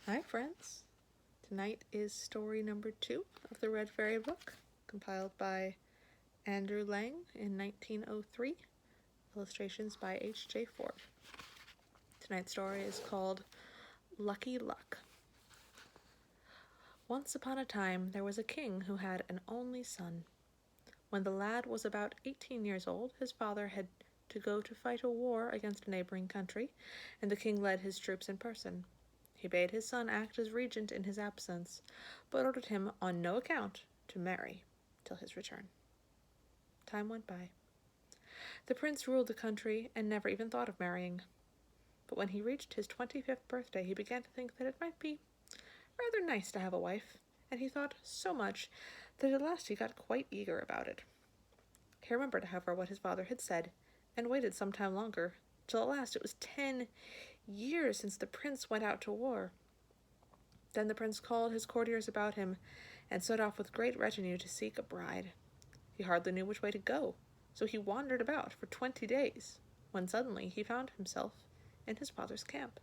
Hi friends! Tonight is story number 2 of the Red Fairy book, compiled by Andrew Lang in 1903, illustrations by H.J. Ford. Tonight's story is called Lucky Luck. Once upon a time there was a king who had an only son. When the lad was about 18 years old, his father had to go to fight a war against a neighboring country, and the king led his troops in person. He bade his son act as regent in his absence, but ordered him on no account to marry till his return. Time went by. The prince ruled the country and never even thought of marrying. But when he reached his 25th birthday, he began to think that it might be rather nice to have a wife, and he thought so much that at last he got quite eager about it. He remembered, however, what his father had said, and waited some time longer, till at last it was 10 years since the prince went out to war. Then the prince called his courtiers about him, and set off with great retinue to seek a bride. He hardly knew which way to go, so he wandered about for 20 days, when suddenly he found himself in his father's camp.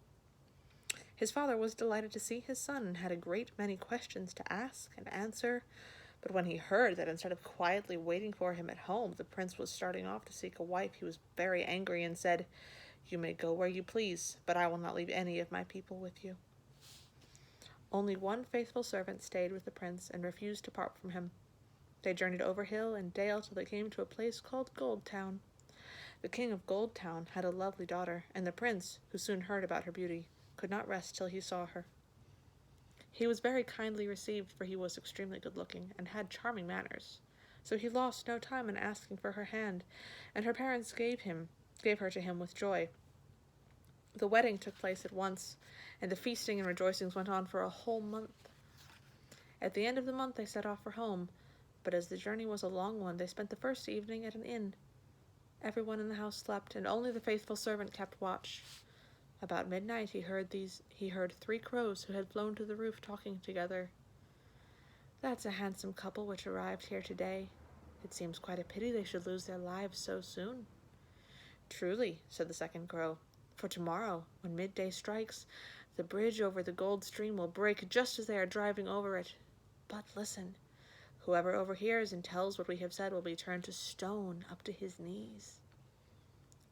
His father was delighted to see his son, and had a great many questions to ask and answer, but when he heard that instead of quietly waiting for him at home, the prince was starting off to seek a wife, he was very angry and said, "You may go where you please, but I will not leave any of my people with you." Only one faithful servant stayed with the prince and refused to part from him. They journeyed over hill and dale till they came to a place called Gold Town. The king of Gold Town had a lovely daughter, and the prince, who soon heard about her beauty, could not rest till he saw her. He was very kindly received, for he was extremely good-looking and had charming manners, so he lost no time in asking for her hand, and her parents gave her to him with joy. The wedding took place at once, and the feasting and rejoicings went on for a whole month. At the end of the month they set off for home, but as the journey was a long one, they spent the first evening at an inn. Everyone in the house slept, and only the faithful servant kept watch. About midnight he heard 3 crows who had flown to the roof talking together. "That's a handsome couple which arrived here today. It seems quite a pity they should lose their lives so soon." "Truly," said the second crow, "for tomorrow, when midday strikes, the bridge over the gold stream will break just as they are driving over it. But listen, whoever overhears and tells what we have said will be turned to stone up to his knees."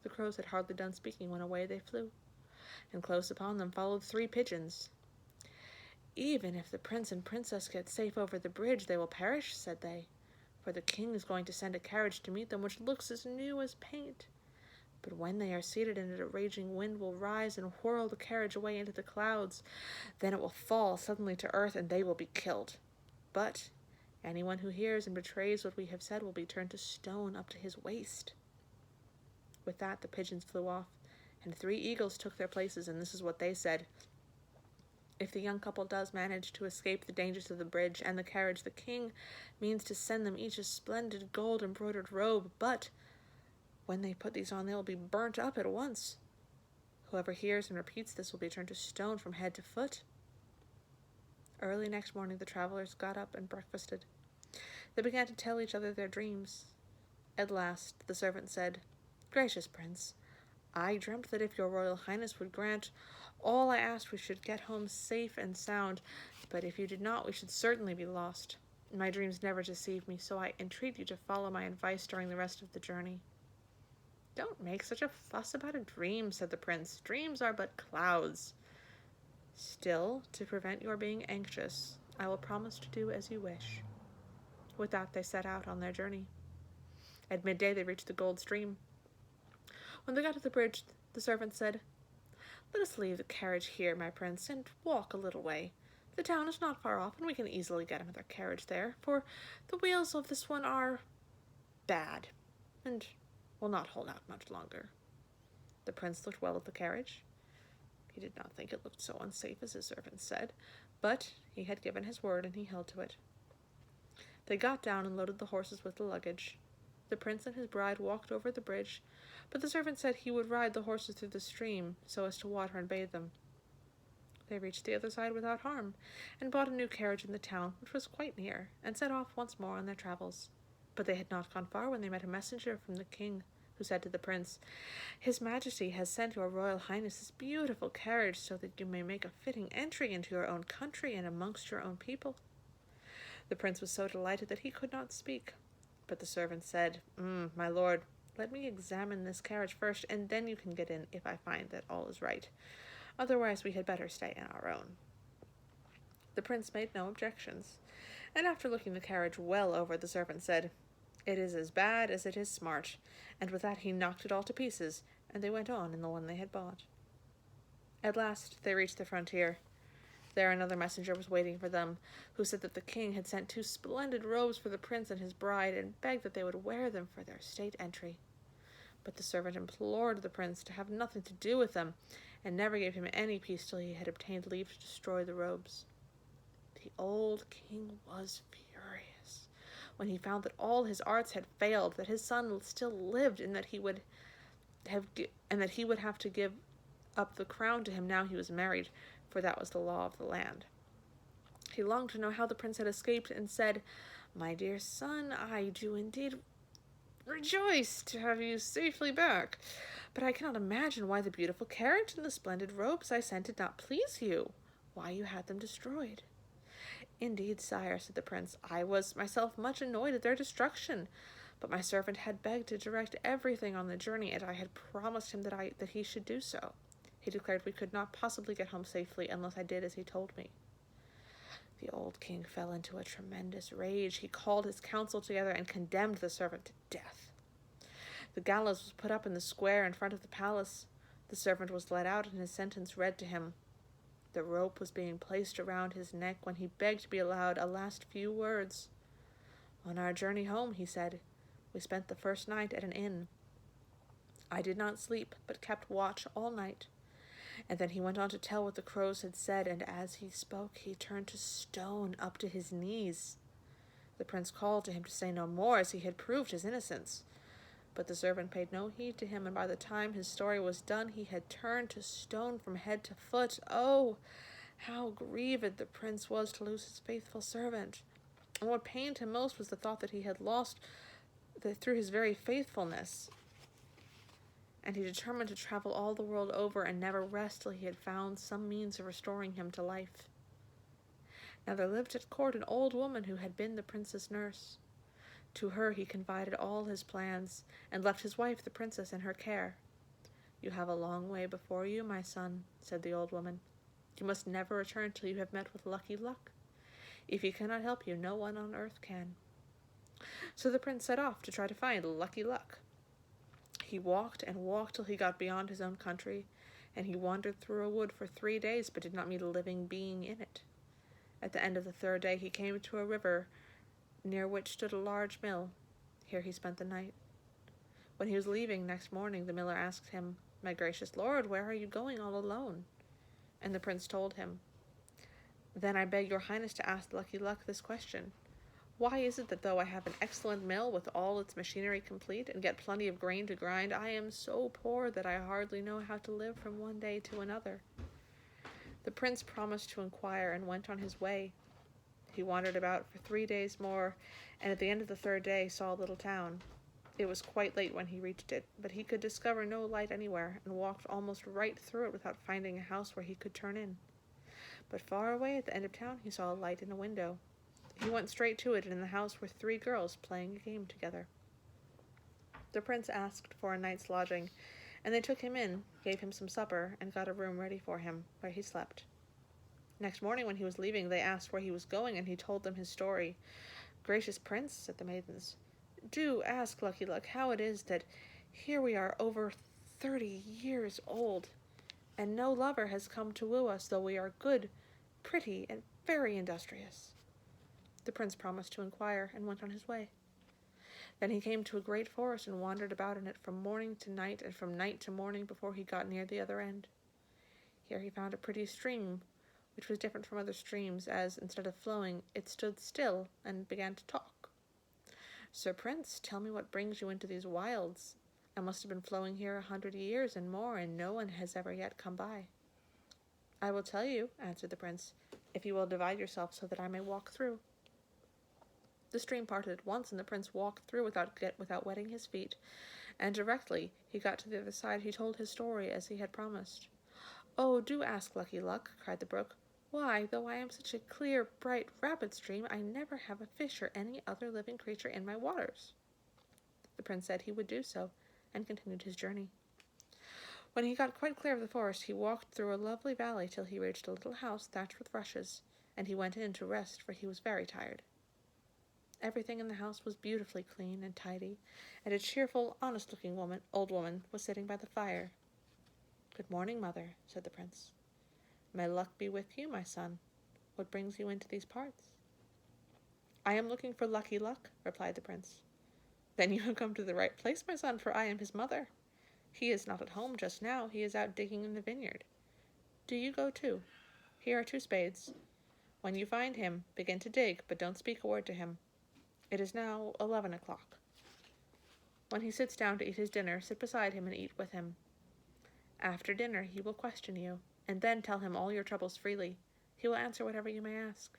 The crows had hardly done speaking when away they flew, and close upon them followed 3 pigeons. "Even if the prince and princess get safe over the bridge, they will perish," said they, "for the king is going to send a carriage to meet them which looks as new as paint. But when they are seated in it, a raging wind will rise and whirl the carriage away into the clouds. Then it will fall suddenly to earth, and they will be killed. But anyone who hears and betrays what we have said will be turned to stone up to his waist." With that the pigeons flew off, and 3 eagles took their places, and this is what they said: "If the young couple does manage to escape the dangers of the bridge and the carriage, the king means to send them each a splendid gold-embroidered robe, but when they put these on, they will be burnt up at once. Whoever hears and repeats this will be turned to stone from head to foot." Early next morning the travelers got up and breakfasted. They began to tell each other their dreams. At last the servant said, "Gracious prince, I dreamt that if your royal highness would grant all I asked, we should get home safe and sound, but if you did not, we should certainly be lost. My dreams never deceive me, so I entreat you to follow my advice during the rest of the journey." "Don't make such a fuss about a dream," said the prince. "Dreams are but clouds. Still, to prevent your being anxious, I will promise to do as you wish." With that they set out on their journey. At midday they reached the gold stream. When they got to the bridge, the servant said, "Let us leave the carriage here, my prince, and walk a little way. The town is not far off, and we can easily get another carriage there, for the wheels of this one are bad, and will not hold out much longer." The prince looked well at the carriage. He did not think it looked so unsafe as his servant said, but he had given his word, and he held to it. They got down and loaded the horses with the luggage. The prince and his bride walked over the bridge, but the servant said he would ride the horses through the stream, so as to water and bathe them. They reached the other side without harm, and bought a new carriage in the town, which was quite near, and set off once more on their travels. But they had not gone far when they met a messenger from the king, who said to the prince, "His Majesty has sent your Royal Highness this beautiful carriage so that you may make a fitting entry into your own country and amongst your own people." The prince was so delighted that he could not speak. But the servant said, "My lord, let me examine this carriage first, and then you can get in if I find that all is right. Otherwise we had better stay in our own." The prince made no objections, and after looking the carriage well over, the servant said, "It is as bad as it is smart," and with that he knocked it all to pieces, and they went on in the one they had bought. At last they reached the frontier. There another messenger was waiting for them, who said that the king had sent 2 splendid robes for the prince and his bride, and begged that they would wear them for their state entry. But the servant implored the prince to have nothing to do with them, and never gave him any peace till he had obtained leave to destroy the robes. The old king was furious when he found that all his arts had failed, that his son still lived, and that he would have to give up the crown to him now he was married, for that was the law of the land. He longed to know how the prince had escaped, and said, "My dear son, I do indeed rejoice to have you safely back, but I cannot imagine why the beautiful carriage and the splendid robes I sent did not please you, why you had them destroyed." "Indeed, sire," said the prince, "I was myself much annoyed at their destruction, but my servant had begged to direct everything on the journey, and I had promised him that he should do so. He declared we could not possibly get home safely unless I did as he told me." The old king fell into a tremendous rage. He called his council together and condemned the servant to death. The gallows was put up in the square in front of the palace. The servant was led out and his sentence read to him. The rope was being placed around his neck when he begged to be allowed a last few words. "On our journey home," he said, "we spent the first night at an inn. I did not sleep, but kept watch all night." And then he went on to tell what the crows had said, and as he spoke he turned to stone up to his knees. The prince called to him to say no more, as he had proved his innocence. But the servant paid no heed to him, and by the time his story was done he had turned to stone from head to foot. Oh, how grieved the prince was to lose his faithful servant! And what pained him most was the thought that he had lost through his very faithfulness. And he determined to travel all the world over and never rest till he had found some means of restoring him to life. Now there lived at court an old woman who had been the prince's nurse. To her he confided all his plans, and left his wife, the princess, in her care. "You have a long way before you, my son," said the old woman. "You must never return till you have met with Lucky Luck. If he cannot help you, no one on earth can." So the prince set off to try to find Lucky Luck. He walked and walked till he got beyond his own country, and he wandered through a wood for 3 days, but did not meet a living being in it. At the end of the 3rd day he came to a river near which stood a large mill. Here he spent the night. When he was leaving next morning, the miller asked him, "My gracious lord, where are you going all alone?" And the prince told him. "Then I beg your highness to ask Lucky Luck this question. Why is it that though I have an excellent mill with all its machinery complete, and get plenty of grain to grind, I am so poor that I hardly know how to live from one day to another?" The prince promised to inquire and went on his way. He wandered about for 3 days more, and at the end of the 3rd day saw a little town. It was quite late when he reached it, but he could discover no light anywhere, and walked almost right through it without finding a house where he could turn in. But far away at the end of town he saw a light in a window. He went straight to it, and in the house were 3 girls playing a game together. The prince asked for a night's lodging, and they took him in, gave him some supper, and got a room ready for him, where he slept. Next morning when he was leaving, they asked where he was going, and he told them his story. "Gracious prince," said the maidens, "do ask Lucky Luck how it is that here we are over 30 years old, and no lover has come to woo us, though we are good, pretty, and very industrious." The prince promised to inquire, and went on his way. Then he came to a great forest, and wandered about in it from morning to night, and from night to morning, before he got near the other end. Here he found a pretty stream, which was different from other streams, as, instead of flowing, it stood still, and began to talk. "Sir Prince, tell me what brings you into these wilds. I must have been flowing here 100 years and more, and no one has ever yet come by." "I will tell you," answered the prince, "if you will divide yourself so that I may walk through." The stream parted at once, and the prince walked through without wetting his feet, and directly he got to the other side he told his story as he had promised. "Oh, do ask Lucky Luck," cried the brook. "Why, though I am such a clear, bright, rapid stream, I never have a fish or any other living creature in my waters." The prince said he would do so, and continued his journey. When he got quite clear of the forest, he walked through a lovely valley till he reached a little house thatched with rushes, and he went in to rest, for he was very tired. Everything in the house was beautifully clean and tidy, and a cheerful, honest-looking old woman was sitting by the fire. "Good morning, mother," said the prince. "May luck be with you, my son. What brings you into these parts?" "I am looking for Lucky Luck," replied the prince. "Then you have come to the right place, my son, for I am his mother. He is not at home just now. He is out digging in the vineyard. Do you go too. Here are 2 spades. When you find him, begin to dig, but don't speak a word to him. It is now 11 o'clock. When he sits down to eat his dinner, sit beside him and eat with him. After dinner he will question you, and then tell him all your troubles freely. He will answer whatever you may ask."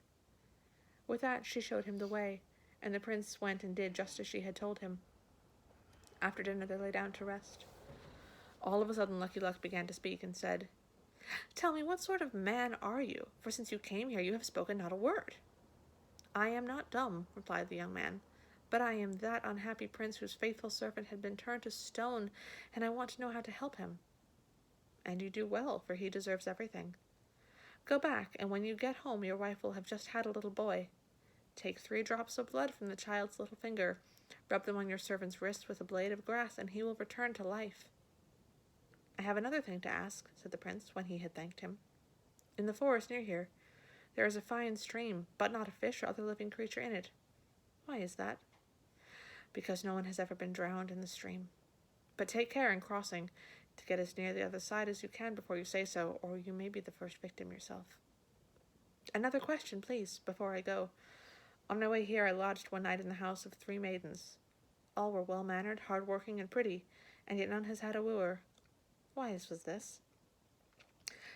With that she showed him the way, and the prince went and did just as she had told him. After dinner they lay down to rest. All of a sudden Lucky Luck began to speak and said, "Tell me, what sort of man are you? For since you came here you have spoken not a word." "I am not dumb," replied the young man, "but I am that unhappy prince whose faithful servant had been turned to stone, and I want to know how to help him." "And you do well, for he deserves everything. Go back, and when you get home your wife will have just had a little boy. Take 3 drops of blood from the child's little finger, rub them on your servant's wrist with a blade of grass, and he will return to life." "I have another thing to ask," said the prince, when he had thanked him. "In the forest near here there is a fine stream, but not a fish or other living creature in it. Why is that?" "Because no one has ever been drowned in the stream. But take care in crossing to get as near the other side as you can before you say so, or you may be the first victim yourself." "Another question, please, before I go. On my way here I lodged one night in the house of 3 maidens. All were well-mannered, hard-working, and pretty, and yet none has had a wooer. Why was this?"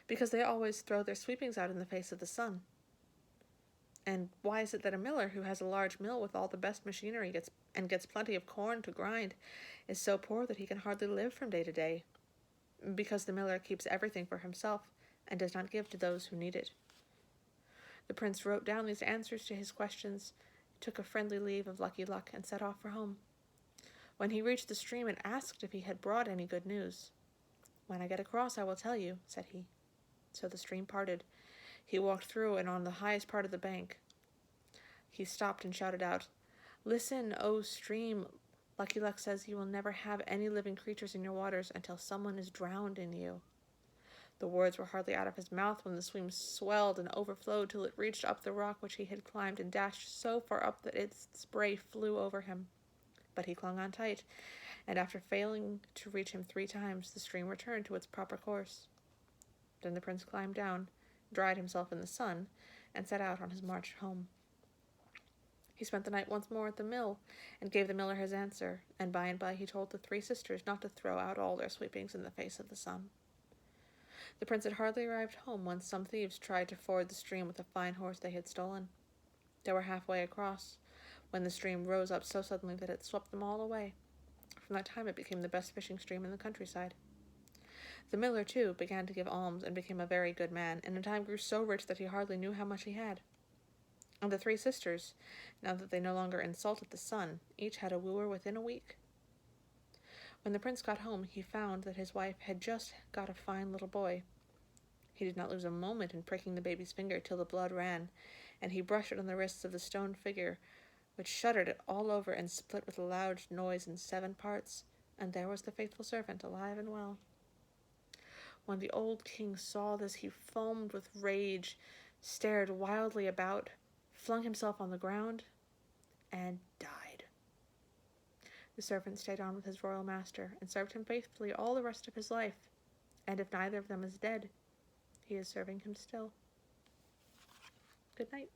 "Because they always throw their sweepings out in the face of the sun." "And why is it that a miller who has a large mill with all the best machinery gets plenty of corn to grind is so poor that he can hardly live from day to day?" "Because the miller keeps everything for himself and does not give to those who need it." The prince wrote down these answers to his questions, took a friendly leave of Lucky Luck, and set off for home. When he reached the stream it asked if he had brought any good news. "When I get across I will tell you," said he. So the stream parted. He walked through, and on the highest part of the bank he stopped and shouted out, "Listen, O stream! Lucky Luck says you will never have any living creatures in your waters until someone is drowned in you." The words were hardly out of his mouth when the stream swelled and overflowed till it reached up the rock which he had climbed, and dashed so far up that its spray flew over him. But he clung on tight, and after failing to reach him 3 times, the stream returned to its proper course. Then the prince climbed down, dried himself in the sun, and set out on his march home. He spent the night once more at the mill, and gave the miller his answer, and by he told the 3 sisters not to throw out all their sweepings in the face of the sun. The prince had hardly arrived home when some thieves tried to ford the stream with a fine horse they had stolen. They were halfway across, when the stream rose up so suddenly that it swept them all away. From that time it became the best fishing stream in the countryside. The miller, too, began to give alms, and became a very good man, and in time grew so rich that he hardly knew how much he had. And the 3 sisters, now that they no longer insulted the sun, each had a wooer within a week. When the prince got home, he found that his wife had just got a fine little boy. He did not lose a moment in pricking the baby's finger till the blood ran, and he brushed it on the wrists of the stone figure, which shuddered it all over and split with a loud noise in 7 parts, and there was the faithful servant alive and well. When the old king saw this, he foamed with rage, stared wildly about, flung himself on the ground, and died. The servant stayed on with his royal master, and served him faithfully all the rest of his life, and if neither of them is dead, he is serving him still. Good night.